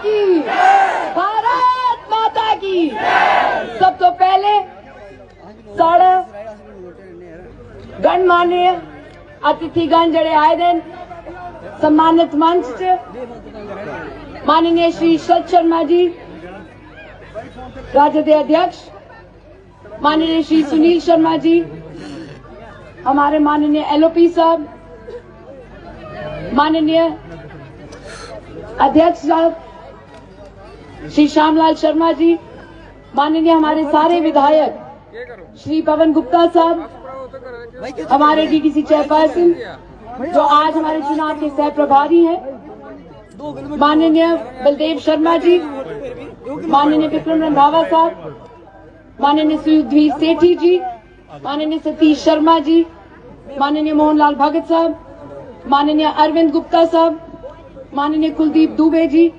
की, भारत माता की। सब तो पहले साढ़े गणमान्य अतिथिगण जड़े आए दिन सम्मानित मंच च माननीय श्री शरद शर्मा जी राज्य के अध्यक्ष, माननीय श्री सुनील शर्मा जी, हमारे माननीय एलओपी साहब, माननीय अध्यक्ष साहब श्री श्यामलाल शर्मा जी, माननीय हमारे सारे विधायक श्री पवन गुप्ता साहब, हमारे डीडीसी चेयरपर्सन जो आज हमारे चुनाव के सह प्रभारी हैं, माननीय बलदेव शर्मा जी, माननीय विक्रम रंधावा साहब, माननीय सुधीर सेठी जी, माननीय सतीश शर्मा जी, माननीय मोहनलाल भगत साहब, माननीय अरविंद गुप्ता साहब, माननीय कुलदीप दुबे जी,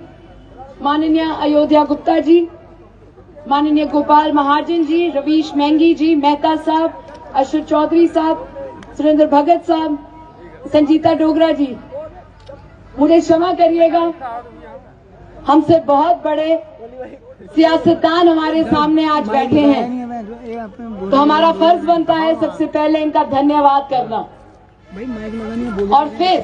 माननीय अयोध्या गुप्ता जी, माननीय गोपाल महाजन जी, रवीश मेंगी जी, मेहता साहब, अशोक चौधरी साहब, सुरेंद्र भगत साहब, संजीता डोगरा जी, मुझे क्षमा करिएगा, हमसे बहुत बड़े सियासतदान हमारे सामने आज बैठे हैं, तो हमारा फर्ज बनता है सबसे पहले इनका धन्यवाद करना। और फिर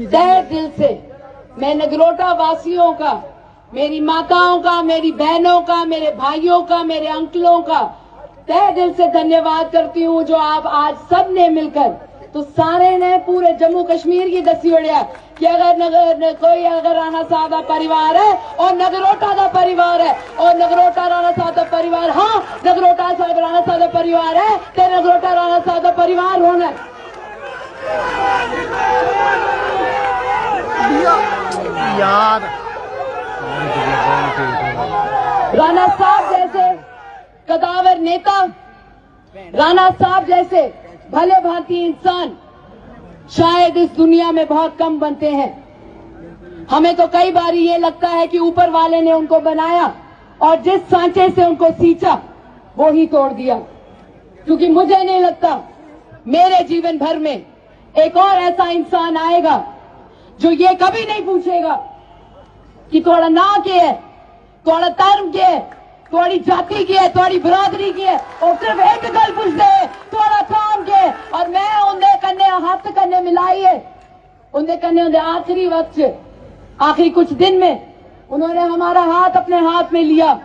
तहे दिल से मैं नगरोटा वासियों का, मेरी माताओं का, मेरी बहनों का, मेरे भाइयों का, मेरे अंकलों का तहे दिल से धन्यवाद करती हूँ, जो आप आज सब ने मिलकर, तो सारे ने पूरे जम्मू कश्मीर की दसी उड़िया कि अगर कोई अगर राणा साहब का परिवार है और नगरोटा का परिवार है और नगरोटा राणा साहब का परिवार, हाँ नगरोटा साहब राणा साहब का परिवार है तो नगरोटा राणा साहब का परिवार होना यार। राणा साहब जैसे कदावर नेता, राणा साहब जैसे भले भांति इंसान शायद इस दुनिया में बहुत कम बनते हैं। हमें तो कई बार ये लगता है कि ऊपर वाले ने उनको बनाया और जिस सांचे से उनको सींचा वो ही तोड़ दिया, क्योंकि मुझे नहीं लगता मेरे जीवन भर में एक और ऐसा इंसान आएगा जो ये कभी नहीं पूछेगा कि थोड़ा ना क्या है, थोड़ा धर्म क्या है, थोड़ी जाति की है, थोड़ी बिरादरी की है, और सिर्फ एक गल पूछते है थोड़ा काम के। और मैं उन्हें कन्ने हाथ कन्ने मिलाई है, उन्हें कन्ने उन्हें आखिरी वक्त, आखिरी कुछ दिन में उन्होंने हमारा हाथ अपने हाथ में लिया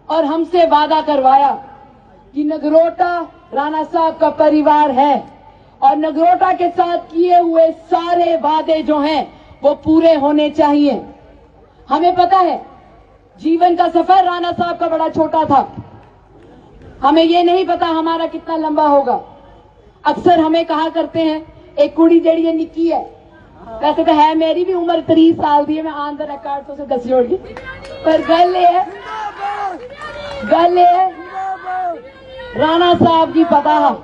और हमसे वादा करवाया कि नगरोटा राणा साहब का परिवार है और नगरोटा के साथ किए हुए सारे वादे जो हैं वो पूरे होने चाहिए। हमें पता है जीवन का सफर राणा साहब का बड़ा छोटा था, हमें ये नहीं पता हमारा कितना लंबा होगा। अक्सर हमें कहा करते हैं एक कुड़ी जड़ी है निक्की है, वैसे तो है मेरी भी उम्र 30 साल दी है, मैं आन द रिकॉर्ड तो से दस जोड़ गई, पर गल है राणा साहब की पता है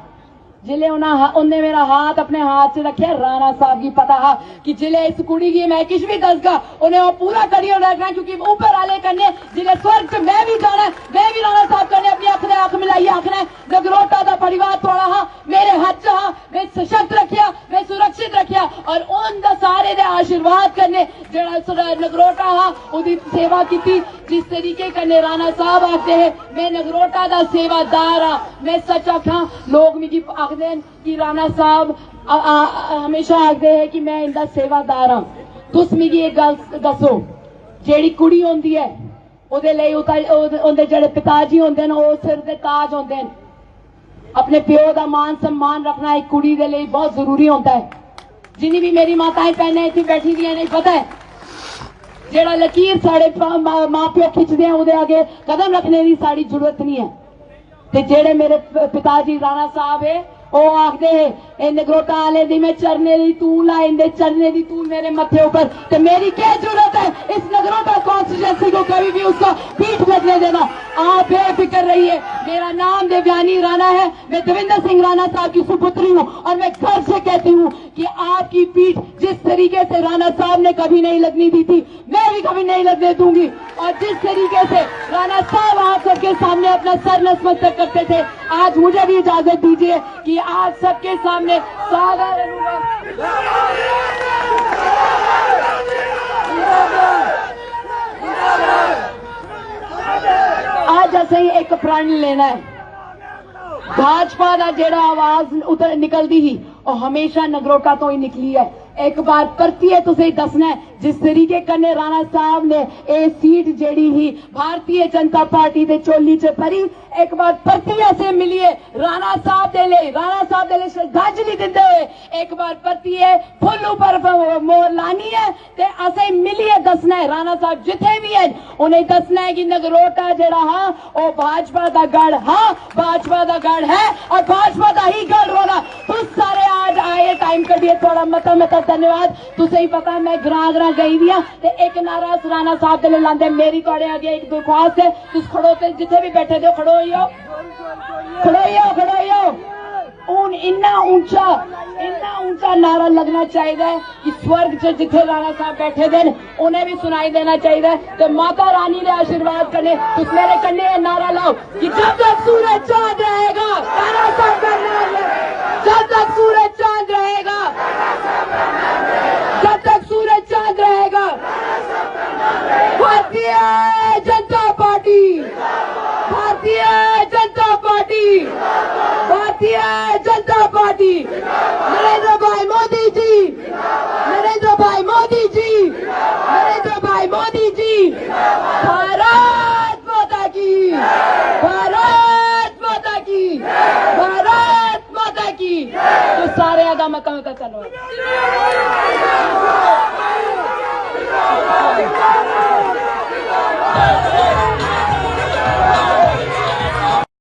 जिले उन्हें मेरा हाथ अपने हाथ से रखे, राणा साहब की पता है कि जिले इस कुड़ी की मैं किश भी दसगा उन्हें वो पूरा करिए रखना, क्योंकि ऊपर आले करने जिले स्वर्ग से मैं भी जाना है, मैं भी राणा साहब करने अपनी आंख ने आंख मिलाई आखना नगरोटा का परिवार थोड़ा हाँ मेरे हाथ चा मैं सशक्त रखिया, मैं सुरक्षित रखिया और उन सारे दे आशीर्वाद करने जरा नगरोटा हाँ उदी सेवा की थी जिस तरीके करने राणा साहब आखते हैं मैं नगरोटा का सेवादार हाँ, मैं सच आखा लोग मिगी आखते कि राणा साहब हमेशा आखते हैं कि मैं इनका सेवादार हाँ। तुस मिगी एक गल दसो, जेड़ी कुड़ी होंदी है ओदे लई उनदे जेड़े पिताजी होंदे न ओ सिर दे ताज होंदे न, अपने प्यो का मान सम्मान रखना एक कुड़ी दे लई बहुत जरूरी होता है। जिन्नी भी मेरी माताएं भैनें इत्थे बैठी दियां ने पता है जेड़ा लकीर साढ़े मां प्यो खिंचदे हैं उदे आगे कदम रखने की साड़ी जरूरत नहीं है। ते जेड़े मेरे पिताजी राणा साहब है ओ आखदे है नगरोटा आले दी मैं चरने दी तू ला इंदे चरने दी तू मेरे मथे ऊपर, ते मेरी क्या जरूरत है इस नगरोटा कॉन्स्टिट्यूंसी को कभी भी उसका पीठ बदले देना। आप बेफिक्र रहिए, मेरा नाम देवयानी राणा है, मैं देवेंद्र सिंह राणा साहब की सुपुत्री हूँ और मैं घर से कहती हूँ कि आपकी पीठ जिस तरीके से राणा साहब ने कभी नहीं लगनी दी थी मैं भी कभी नहीं लगने दूंगी, और जिस तरीके से राणा साहब आप सबके सामने अपना सर नतमस्तक करते थे आज मुझे भी इजाजत दीजिए कि आज सबके सामने सादर अनुरोध फंड लेना है। भाजपा का जेड़ा आवाज उतर निकलती ही और हमेशा नगरोटा तो ही निकली है। एक बार परतिए तुझे दसना है जिस तरीके कन्ने राणा साहब ने ये सीट जेड़ी ही भारतीय जनता पार्टी दे चोली च भरी, एक बार परतिए से मिलिए राणा साहब दे ले श्रद्धांजलि दिंदे हुए एक बार परतिए फुल ऊपर मोर लानी है ते असें मिलिए दसना है राणा साहब जिथे भी है उन्हें दसना है कि नगरोटा जेड़ा हाँ वो भाजपा का गढ़, हाँ भाजपा का गढ़ है और भाजपा का ही गढ़ होना। तुम सारे आज आए टाइम कटिए थोड़ा मता धन्यवाद। तुझे ही पता है मैं ग्रां गई दी ते एक नारा राणा साहब दे लांदे। मेरी थोड़े आगे एक दरख्वास्त है, तुम खड़ो ते जिथे भी बैठे दो खड़ो ही हो। उन इन्ना ऊंचा नारा लगना चाहिए कि स्वर्ग च जिथे राणा साहब बैठे दे उन्हें भी सुनाई देना चाहिए। तो माता रानी ने आशीर्वाद करने तुम मेरे कन्ने नारा लाओ कि जब तक सूरज चांद रहेगा राणा साहब का नाम ले, जब तक सूरज चांद रहेगा, जब तक सूरज चांद रहेगा Bharatiya Janata party, Bharatiya Janata party, Bharatiya Janata party, Narendra भाई मोदी जी, नरेंद्र भाई मोदी जी, नरेंद्र भाई मोदी जी, भारत माता की, भारत माता की, भारत माता की। तो सारे आगा मत चलो Let's go!